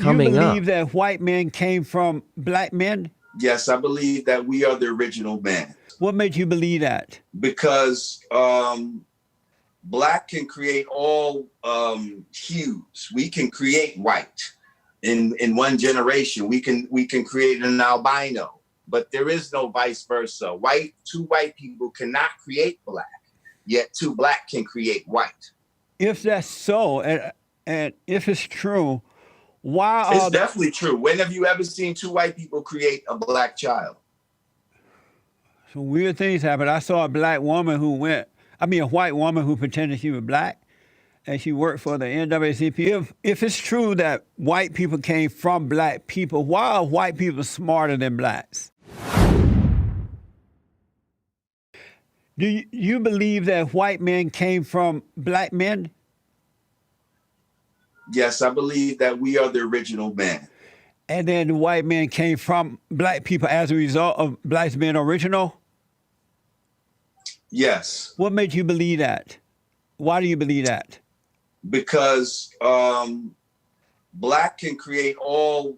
coming up. Do you believe that white men came from black men? Yes, I believe that we are the original man. What made you believe that? Because black can create all hues. We can create white in one generation. We can create an albino, but there is no vice versa. Two white people cannot create black, yet two black can create white. If that's so, and if it's true, why it's definitely true. When have you ever seen two white people create a black child? Some weird things happen. I saw a white woman who pretended she was black, and she worked for the NAACP. If it's true that white people came from black people, why are white people smarter than blacks? Do you believe that white men came from black men? Yes, I believe that we are the original man. And then the white men came from black people as a result of blacks being original? Yes. What made you believe that? Why do you believe that? Because black can create all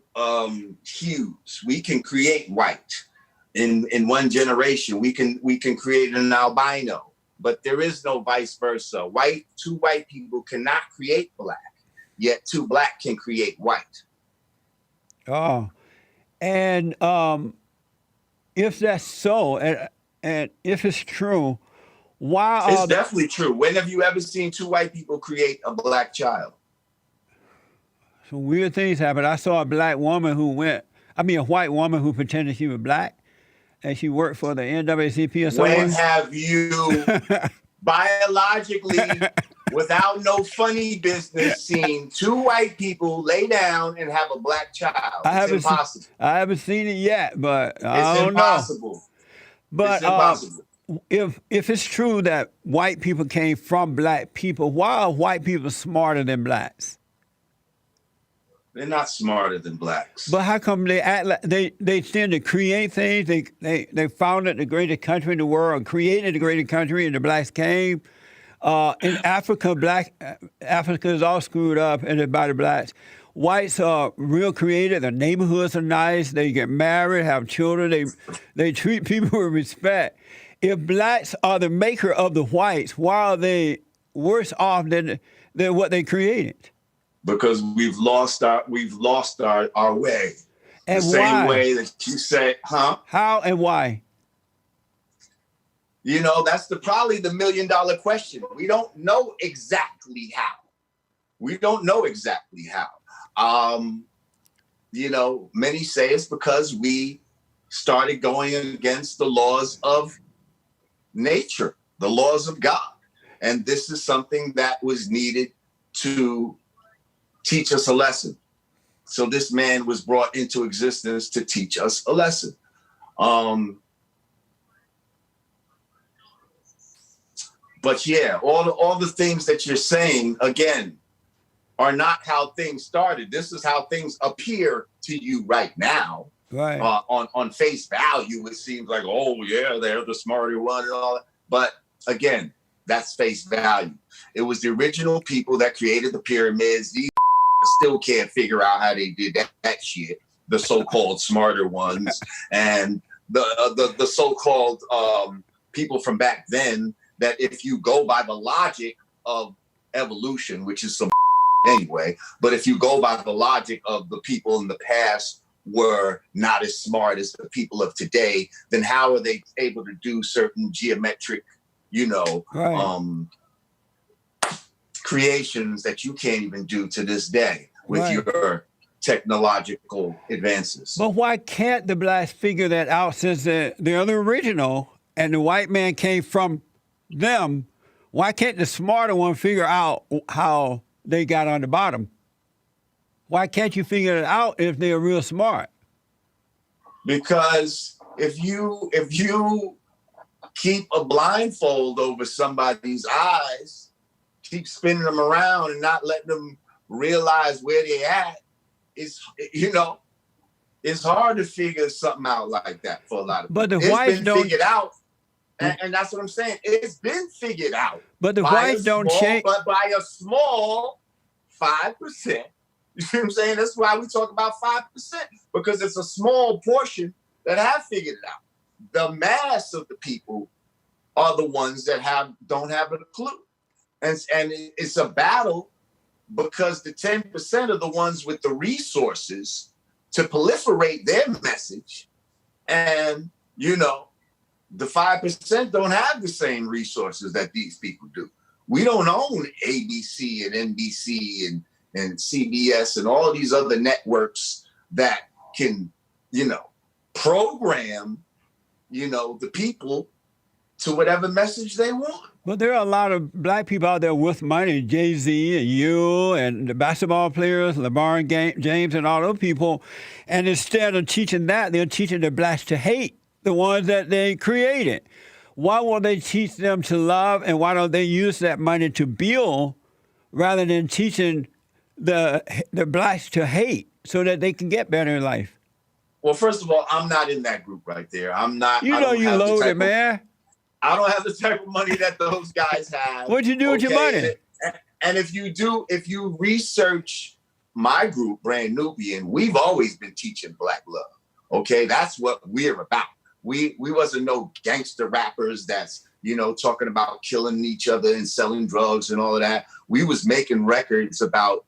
hues. We can create white in one generation. We can create an albino, but there is no vice versa. Two white people cannot create black, yet two black can create white. Oh, and if that's so, and if it's true, why it's definitely true. When have you ever seen two white people create a black child? Some weird things happen. I saw a white woman who pretended she was black, and she worked for the NAACP or something. When have you biologically, without no funny business, seen two white people lay down and have a black child? It's impossible. I haven't seen it yet, but I don't impossible. Know. But it's impossible. If it's true that white people came from black people, why are white people smarter than blacks? They're not smarter than blacks. But how come they act like they tend to create things? They founded the greatest country in the world, created the greatest country, and the blacks came. In Africa, Africa is all screwed up and by the blacks. Whites are real creative. Their neighborhoods are nice. They get married, have children. They treat people with respect. If blacks are the maker of the whites, why are they worse off than what they created? Because we've lost our way. And the same way that you say, huh? How and why? You know, that's probably the $1 million question. We don't know exactly how. You know, many say it's because we started going against the laws of nature, the laws of God. And this is something that was needed to teach us a lesson. So this man was brought into existence to teach us a lesson. But yeah, all the things that you're saying, again, are not how things started. This is how things appear to you right now. Right. On face value, it seems like, oh yeah, they're the smarter one and all that. But again, that's face value. It was the original people that created the pyramids. These still can't figure out how they did that shit. The so-called smarter ones and the so-called people from back then. That if you go by the logic of evolution, which is some anyway, but if you go by the logic of the people in the past were not as smart as the people of today, then how are they able to do certain geometric, creations that you can't even do to this day with your technological advances? But why can't the blacks figure that out since they're the original and the white man came from them? Why can't the smarter one figure out how they got on the bottom? Why can't you figure it out if they're real smart? Because if you keep a blindfold over somebody's eyes, keep spinning them around and not letting them realize where they're at, it's hard to figure something out like that for a lot of people. But the whites don't figured out. And that's what I'm saying. It's been figured out. But the whites don't change. But by a small 5%, You see what I'm saying? That's why we talk about 5%, because it's a small portion that have figured it out. The mass of the people are the ones that don't have a clue. And it's a battle, because the 10% are the ones with the resources to proliferate their message. And, the 5% don't have the same resources that these people do. We don't own ABC and NBC and CBS and all these other networks that can, program, the people to whatever message they want. Well, there are a lot of black people out there with money, Jay-Z and you and the basketball players, LeBron James and all those people. And instead of teaching that, they're teaching the blacks to hate the ones that they created. Why won't they teach them to love, and why don't they use that money to build rather than teaching the blacks to hate so that they can get better in life? Well, first of all, I'm not in that group right there. I'm not. You loaded, man. I don't have the type of money that those guys have. What'd you do with your money? And if you research my group, Brand Nubian, we've always been teaching Black love. Okay, that's what we're about. We wasn't no gangster rappers that's, talking about killing each other and selling drugs and all of that. We was making records about,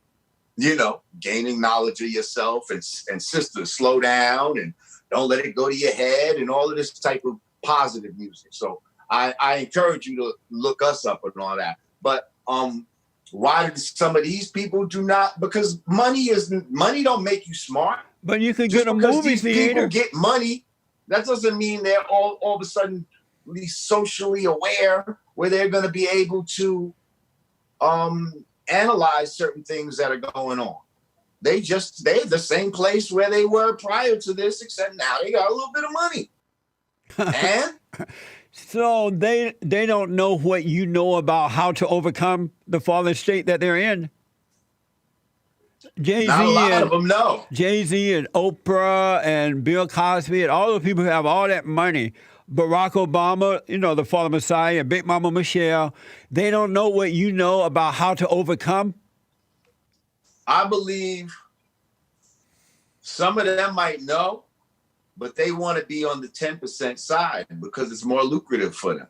gaining knowledge of yourself and sisters, slow down and don't let it go to your head and all of this type of positive music. So I encourage you to look us up and all that. But why do some of these people do not? Because money don't make you smart. But you could get a movie theater. People get money. That doesn't mean they're all of a sudden socially aware, where they're going to be able to analyze certain things that are going on. They're the same place where they were prior to this, except now they got a little bit of money. And so they don't know what you know about how to overcome the fallen state that they're in. Jay-Z not a lot of them know. Jay-Z and Oprah and Bill Cosby and all those people who have all that money. Barack Obama, the fallen Messiah, Big Mama Michelle, they don't know what you know about how to overcome. I believe some of them might know, but they want to be on the 10% side because it's more lucrative for them.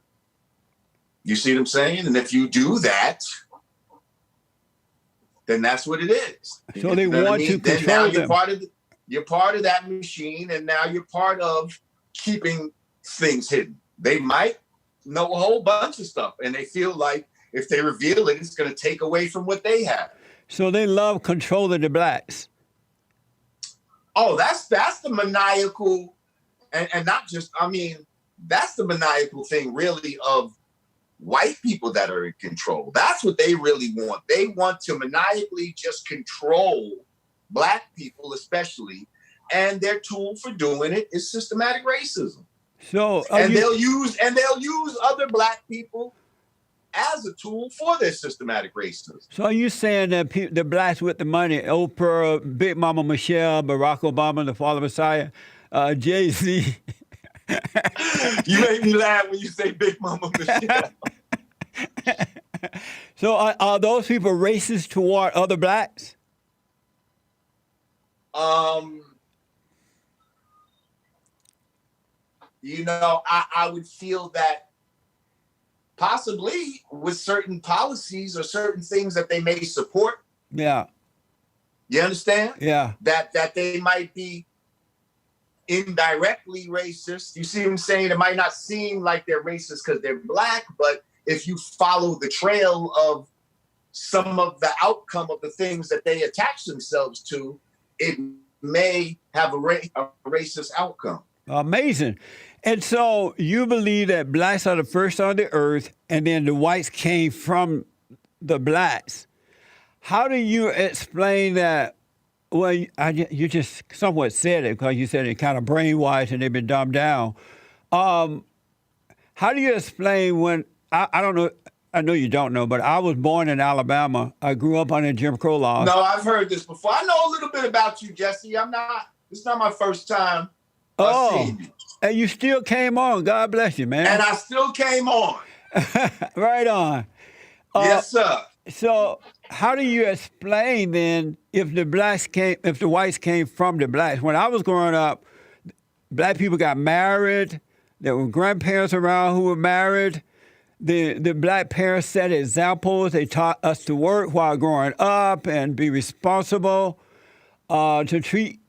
You see what I'm saying? And if you do that, then that's what it is. So they want to control them. You're part of that machine, and now you're part of keeping things hidden. They might know a whole bunch of stuff, and they feel like if they reveal it, it's going to take away from what they have. So they love controlling the blacks. Oh, that's the maniacal, and not just, that's the maniacal thing really of white people that are in control. That's what they really want. They want to maniacally just control black people, especially, and their tool for doing it is systematic racism. So they'll use other black people as a tool for their systematic racism. So are you saying that the blacks with the money, Oprah, Big Mama Michelle, Barack Obama, the Father Messiah, Jay-Z? You make me laugh when you say Big Mama Michelle. So are those people racist toward other blacks? I would feel that possibly with certain policies or certain things that they may support. Yeah. You understand? Yeah. That they might be indirectly racist. You see what I'm saying? It might not seem like they're racist because they're black, but if you follow the trail of some of the outcome of the things that they attach themselves to, it may have a racist outcome. Amazing. And so you believe that blacks are the first on the earth, and then the whites came from the blacks. How do you explain that? Well, you just somewhat said it because you said it kind of brainwashed and they've been dumbed down. How do you explain when, I don't know, I know you don't know, but I was born in Alabama. I grew up under Jim Crow laws. No, I've heard this before. I know a little bit about you, Jesse. It's not my first time seeing you. And you still came on. God bless you, man. And I still came on. Right on. Yes, sir. So how do you explain then if the whites came from the blacks? When I was growing up, black people got married. There were grandparents around who were married. The black parents set examples. They taught us to work while growing up and be responsible, to treat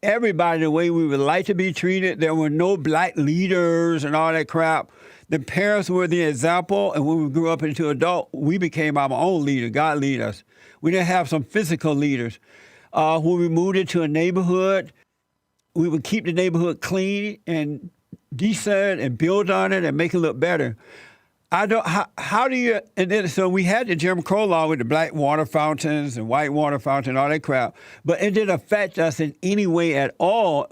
everybody the way we would like to be treated. There were no black leaders and all that crap. The parents were the example, and when we grew up into adult, we became our own leader. God lead us. We didn't have some physical leaders. When we moved into a neighborhood, we would keep the neighborhood clean and decent and build on it and make it look better. How do you, and then, so we had the Jim Crow law with the black water fountains and white water fountain, all that crap, but it didn't affect us in any way at all.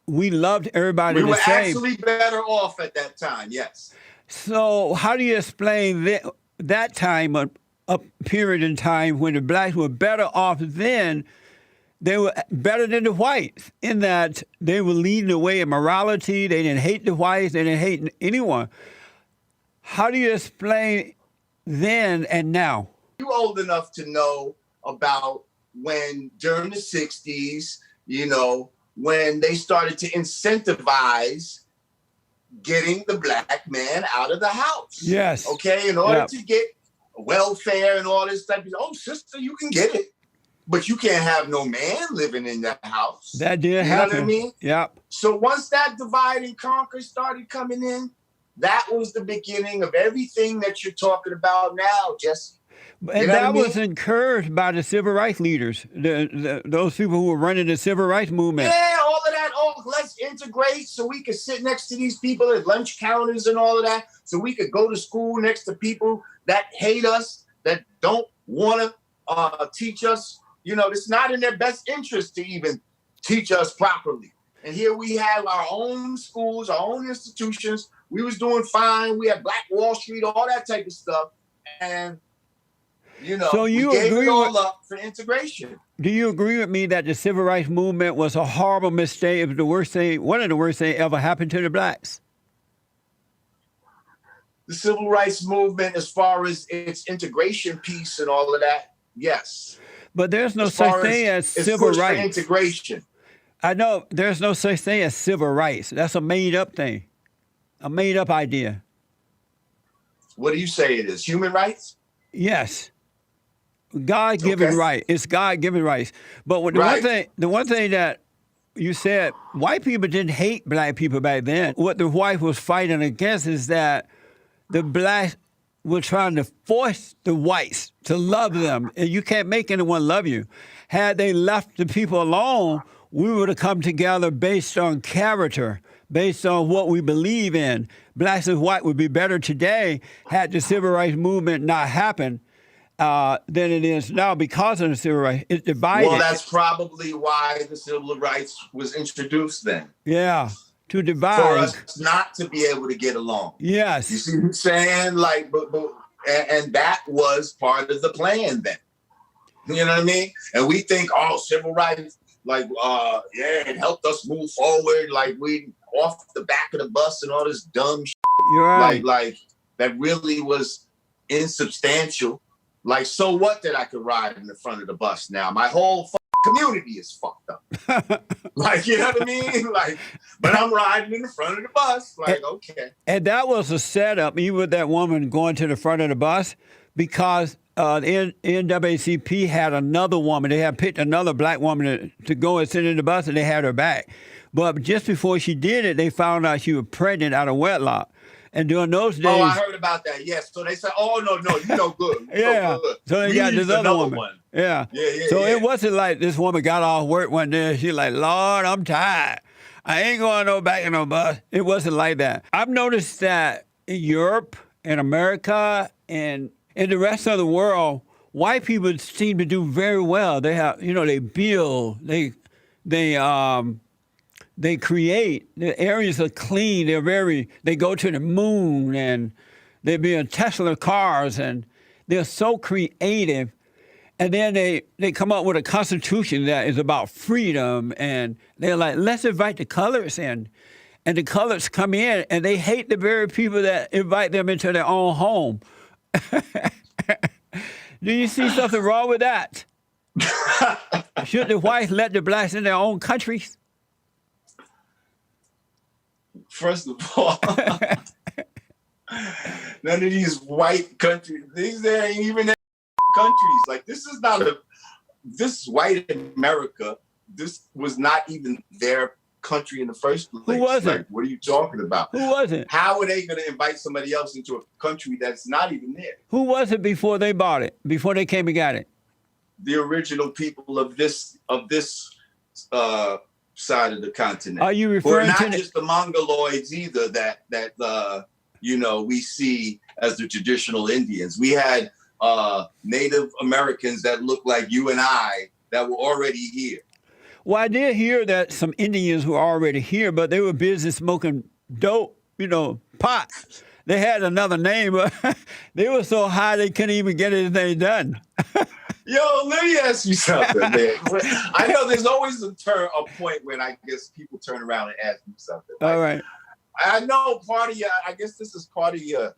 We loved everybody the same. We were actually better off at that time, yes. So how do you explain that time, a period in time when the blacks were better off then? They were better than the whites in that they were leading the way in morality. They didn't hate the whites. They didn't hate anyone. How do you explain then and now? You're old enough to know about when during the 60s, when they started to incentivize getting the black man out of the house. Yes. Okay, in order to get welfare and all this stuff. Oh, sister, you can get it, but you can't have no man living in that house. That did happen. You know what I mean? Yep. So once that divide and conquer started coming in, that was the beginning of everything that you're talking about now, Jesse. And that was encouraged by the civil rights leaders, those people who were running the civil rights movement. Yeah, all of that. Oh, let's integrate so we could sit next to these people at lunch counters and all of that. So we could go to school next to people that hate us, that don't want to teach us. It's not in their best interest to even teach us properly. And here we have our own schools, our own institutions. We was doing fine. We had Black Wall Street, all that type of stuff. And, so you we gave agree it all up for integration. Do you agree with me that the civil rights movement was a horrible mistake? It was one of the worst things ever happened to the blacks? The civil rights movement, as far as its integration piece and all of that, yes. But there's no such thing as civil rights. Integration. I know there's no such thing as civil rights. That's a made-up thing, a made-up idea. What do you say it is? Human rights? Yes. God-given right. It's God-given rights. But the one thing that you said, white people didn't hate black people back then. What the white was fighting against is that the blacks were trying to force the whites to love them. And you can't make anyone love you. Had they left the people alone, we would have come together based on character, based on what we believe in. Blacks and white would be better today had the civil rights movement not happened than it is now because of the civil rights. It's divided. Well, that's probably why the civil rights was introduced then. Yeah, to divide. For us not to be able to get along. Yes. You see what I'm saying? And that was part of the plan then. You know what I mean? And we think, civil rights, it helped us move forward. Like we off the back of the bus and all this dumb shit. You're right. Like that really was insubstantial. Like, so what that I could ride in the front of the bus now? My whole community is fucked up. You know what I mean? But I'm riding in the front of the bus. Okay. And that was a setup, even with that woman going to the front of the bus, because the NAACP had another woman. They had picked another black woman to go and sit in the bus, and they had her back. But just before she did it, they found out she was pregnant out of wedlock. And during those days... Oh, I heard about that, yes. So they said, no, you know good. Yeah. Good. So they got this other woman. One. Yeah. So it wasn't like this woman got off work one day and she's like, Lord, I'm tired. I ain't going back in no bus. It wasn't like that. I've noticed that in Europe and America and in the rest of the world, white people seem to do very well. They have, they build, they create. The areas are clean. They go to the moon and they build Tesla cars and they're so creative. And then they come up with a constitution that is about freedom. And they're like, let's invite the colors in. And the colors come in and they hate the very people that invite them into their own home. Do you see something wrong with that? Should the whites let the blacks in their own countries? First of all, none of these white countries, these ain't even countries. Like, this is white America. This was not even their country in the first place. Who was it? Like, what are you talking about? Who was it? How are they going to invite somebody else into a country that's not even there? Who was it before they bought it? Before they came and got it? The original people of this side of the continent. Are you referring not to just the Mongoloids either that we see as the traditional Indians? We had Native Americans that look like you and I that were already here. Well, I did hear that some Indians were already here, but they were busy smoking dope, pot. They had another name, but they were so high they couldn't even get anything done. Yo, let me ask you something, man. I know there's always a point when I guess people turn around and ask me something. Like, all right. I know part of your, I guess this is part of your,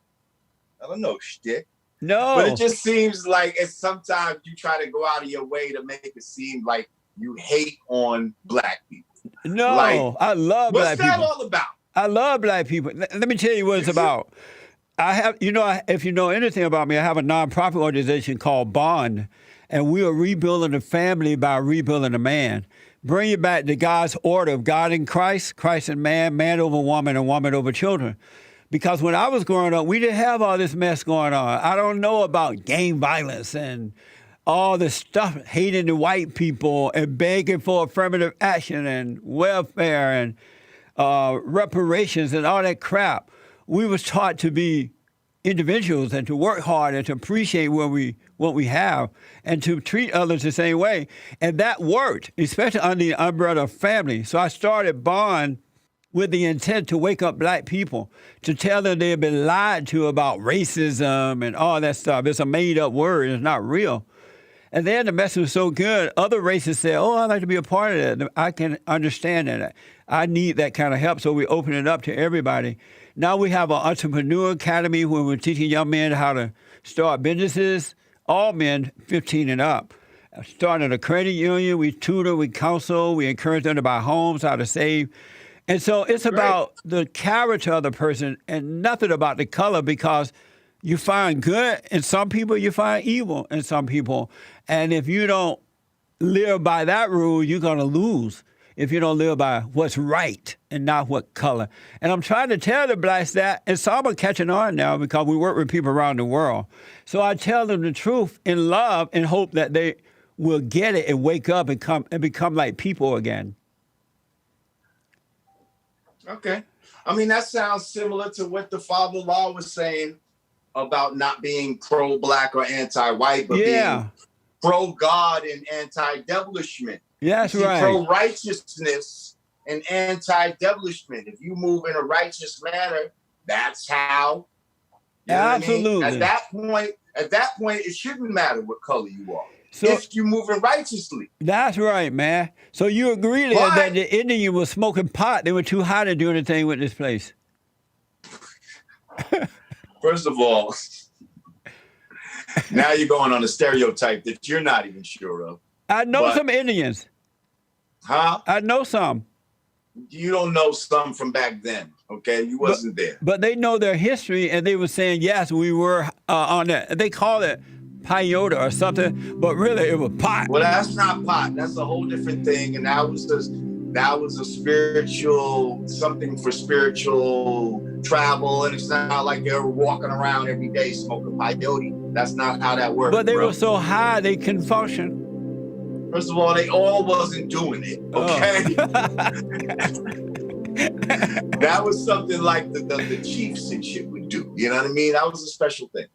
I don't know, shtick. No. But it just seems like sometimes you try to go out of your way to make it seem like you hate on black people. No, like, I love black people. What's that all about? I love black people. Let me tell you what it's about. I have, if you know anything about me, I have a nonprofit organization called Bond, and we are rebuilding the family by rebuilding the man. Bring it back to God's order of God in Christ, Christ and man, man over woman, and woman over children. Because when I was growing up, we didn't have all this mess going on. I don't know about gang violence and all this stuff, hating the white people and begging for affirmative action and welfare and reparations and all that crap. We was taught to be individuals and to work hard and to appreciate what we have and to treat others the same way. And that worked, especially under the umbrella of family. So I started Bond with the intent to wake up black people, to tell them they have been lied to about racism and all that stuff. It's a made-up word. It's not real. And then the message was so good, other races said, oh, I'd like to be a part of that. I can understand that. I need that kind of help, so we open it up to everybody. Now we have an entrepreneur academy where we're teaching young men how to start businesses, all men 15 and up. Starting a credit union, we tutor, we counsel, we encourage them to buy homes, how to save. And so it's about the character of the person and nothing about the color, because you find good in some people, you find evil in some people. And if you don't live by that rule, you're going to lose if you don't live by what's right and not what color. And I'm trying to tell the blacks that, and some are catching on now because we work with people around the world. So I tell them the truth in love and hope that they will get it and wake up and become like people again. Okay. I mean, that sounds similar to what the Father Law was saying about not being pro-black or anti-white, but being pro-God and anti-devilishment. Yeah, that's right. Pro-righteousness and anti-devilishment. If you move in a righteous manner, that's how. You know Absolutely. What I mean? At that point, it shouldn't matter what color you are. So, if you moving righteously. That's right, man. So you agree there that the Indian was smoking pot. They were too high to do anything with this place. First of all, now you're going on a stereotype that you're not even sure of. I know some Indians. Huh? I know some. You don't know some from back then, okay? You wasn't there. But they know their history, and they were saying, yes, we were on that. They call it peyote or something, but really it was pot. Well, that's not pot. That's a whole different thing, and that was a spiritual, something for spiritual travel, and it's not like they were walking around every day smoking peyote. That's not how that works. But they were so high they couldn't function. First of all, they all wasn't doing it, okay? That was something like the chiefs and shit would do. You know what I mean? That was a special thing.